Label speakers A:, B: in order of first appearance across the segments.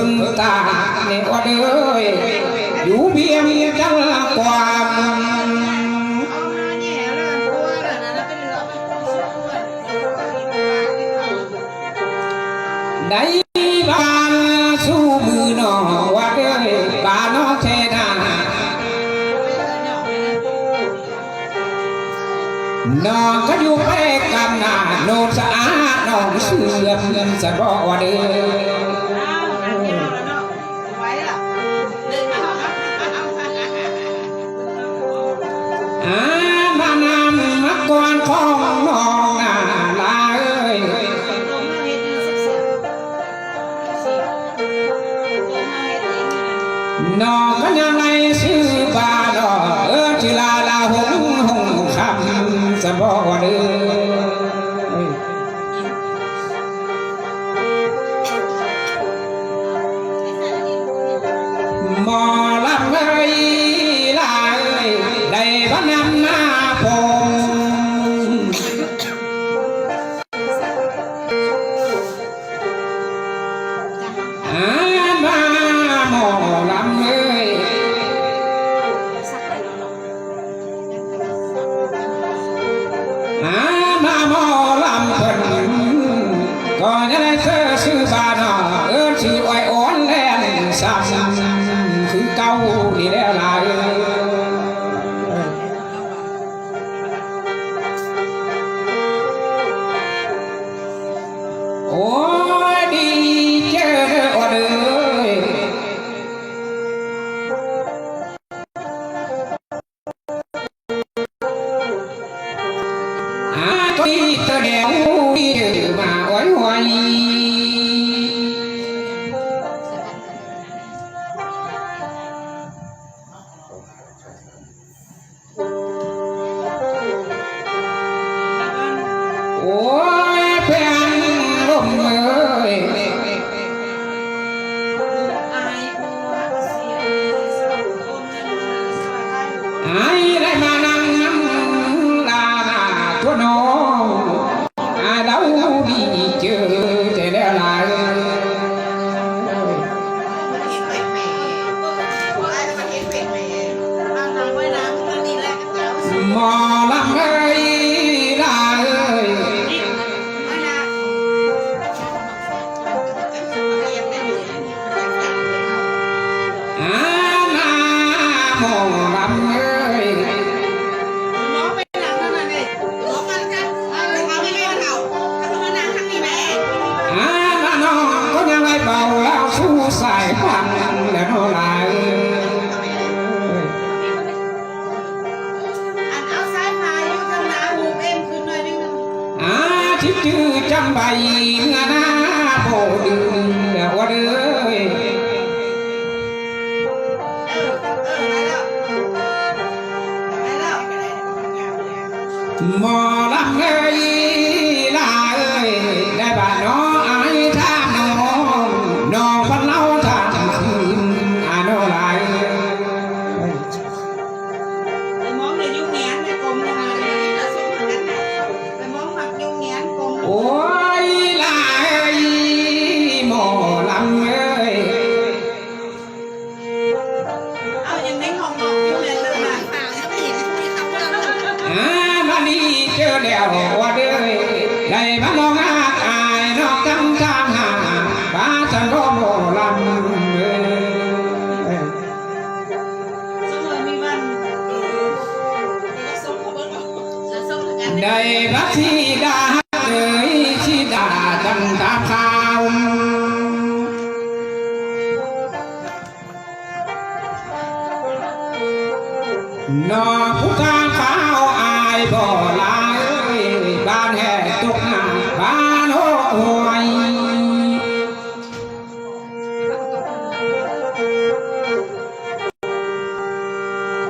A: พึ่งตาในวัดเอ้ยอยู่เบียงจังความได้บ้านสู้มือหนอวัดเอ้ยบ้านนอกเทนาน้องก็อยู่ไปกับหน้าโนนสะอาดน้องเสื่อมสะบอวัดเอ้ยมานำมักกวนของน้องนาลาเอ้ยน้องก็ยังไงชื่อบาดอชื่อลาลาหงคำสะบอเด้อหมอลำเอ้ยลาเอ้ยได้บ้านนำหน้าผมมาหมอลำเอ้ยมาหมอลำเพิ่นก่อนจะได้เธอชื่อบาดอชื่ออ้อยอ่อนแล่นซ้ำคือเก่าดีแล้วล่ะโอ้ยดีเจออดเลยที่เธอเดียวมาไว้ไว้โอ้ยเพียงลมเอ้ยไอ้ได้มานั่งลาหน้าตัวน้องเราดีเจอแต่แล้วลายหมอลำเอ้ยลาเอ้ยมาหมอลำเอ้ยน้องก็ยังไงเบาแล้วสู้สายพันแล้วเท่าไรที่จื้อจำใบงานาโบดึงแล้วว่าเด้อหมอลำเอ้ยลาเอ้ยได้บ้านน้องไอ้ท่าน้องพันเล่าท่าคืนโนลายโอ้ยลาเอ้ยหมอลำเอ้ยมาดีเจอแล้วว่าเด้อได้มาน้องอายนอกจังทางหาบ้าฉันก็หมอลำเอ้ยได้บัดที่ดาเอ้ยที่ดาจังตาข่าวนอผู้ทางขาวอายบ่ลายบ้านแห่ตกหน้าบ้านโอ้ย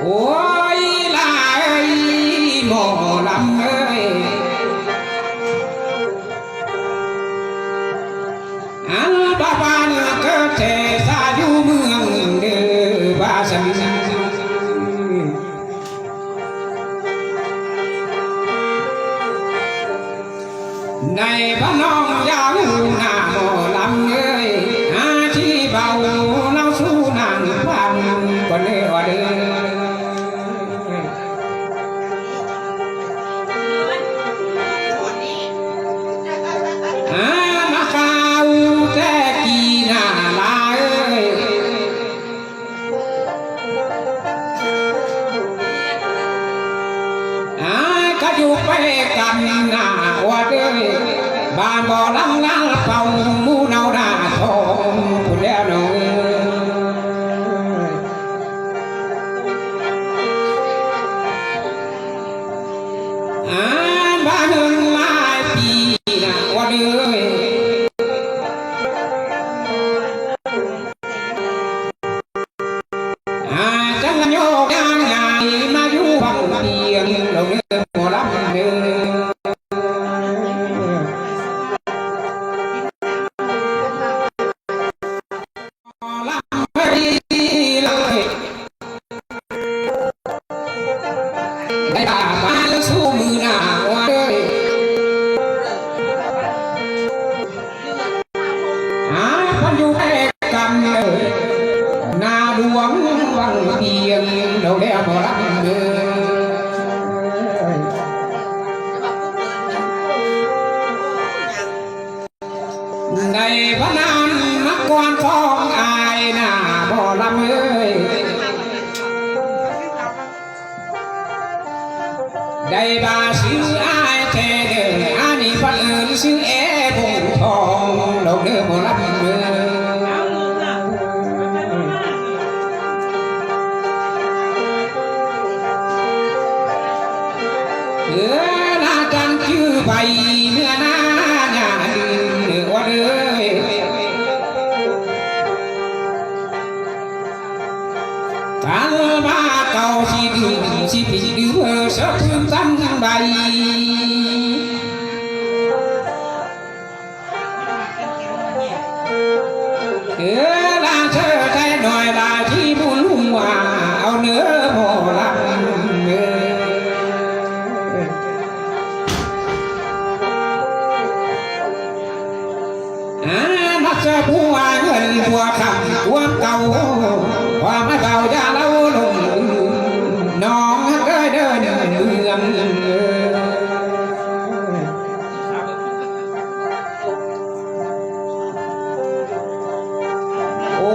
A: โอ้ยลายหมอลำเอ้ยบ้านเกิดเทสาอยู่เมืองเด้อบ้าสันในบ้านน้องยาวหน้าหมอลำเอ้ยที่เบา ดวงวังเตียงเราแล้วบ่รับเงินในพระนามนักกวนทองอายหน้าบ่รับเงินได้บาชื่ออายเทเดออันนี้พันอื่นชื่อเอพงทองเราเนื้อบ่รับเงินลาจันชื่อใบเนื้อหน้าหน้าดื้อว่าเลยกันมาเก่าสิดื้อสิผิดดื้อเสือพื้นตั้งใบลาเธอใจหน่อยลาที่บุญลุ่มว่าเอาเนื้อหม้อลำนักเจ้าผู้ว่าเงินบัวคำบัวเก่าว่าไม่เบาอย่าเล่าลงน้องก็เดินเมืองโอ้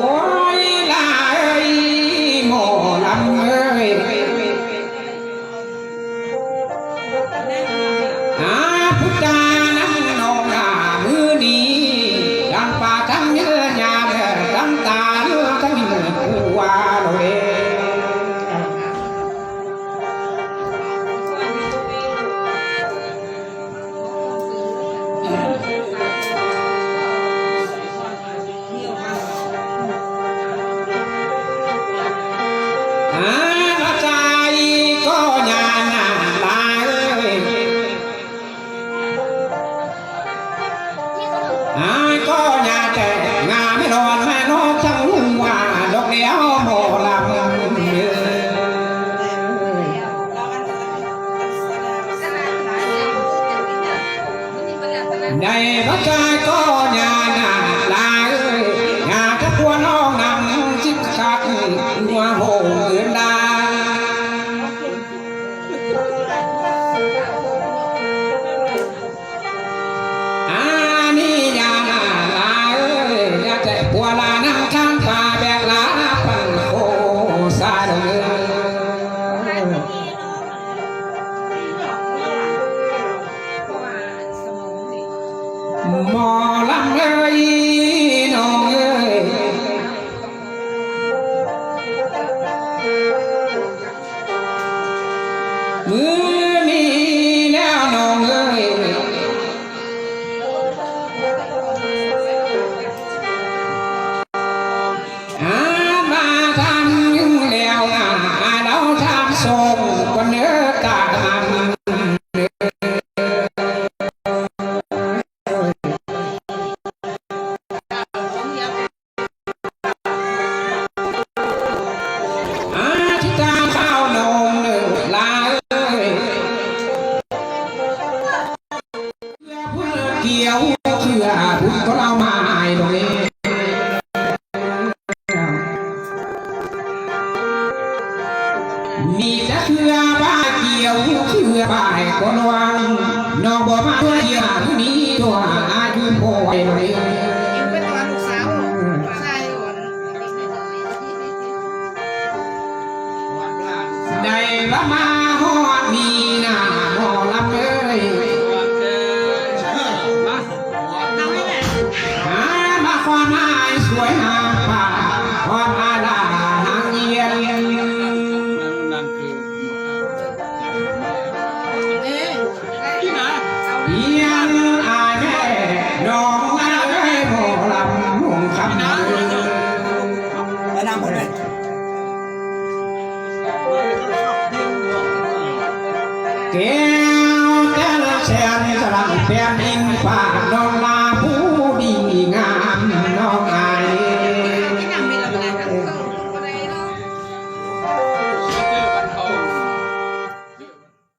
A: ยลาเอ้ยหมอลำเอ้ยพุทธานังนองหน้ามือดีดังป่าทั้งเนื้อยาเนื้อดังตาเนื้อทั้งเนื้อผู้ว่าเลยละใจก็ยาหน้าลาเอ้ยก็ยาแต่งาไม่รอนแม่นกทั้งลุ่มว่าดอกเดียวหมอลำในพระกายก็ยาหน้าลาเอ้ยงาถ้าพวน้องนำจิกขัดหัวโหงเกินดานี่ยาหน้าลาเอ้ยยาแต่ปัวลานั่งข้างป่าแบกลาปันโคซาดงหมอลำเอ้ยน้องเอ้ยมือนี้แล้วน้องเอ้ยมาทำยุ่งแล้วเราทำส่งคนเนื้อกาดที่ตาข้าวนมหนึ่งลาเอ้ยเกี่ยวเชื่อบุญก็เรามาตรงนี้มีแต่เชื่อบ้าเกี่ยวเชื่อบ้าคนวังน้องบอกมาเกี่ยวนี้ตัวอายุป่วยเลย
B: เป็นตัวลูกสาวใช่
A: ได้ละมาหอดมีหน้าหอลำเอ้ยมาความหายสวยหางป่าความอาดาหางเยียนเยียนอายแม่น้องเอ้ยหมอลำหงคำ
C: ไปนำหมดเลย
A: แก้วแต่ละแสนสลับเปลี่ยนอิงป่าน้อง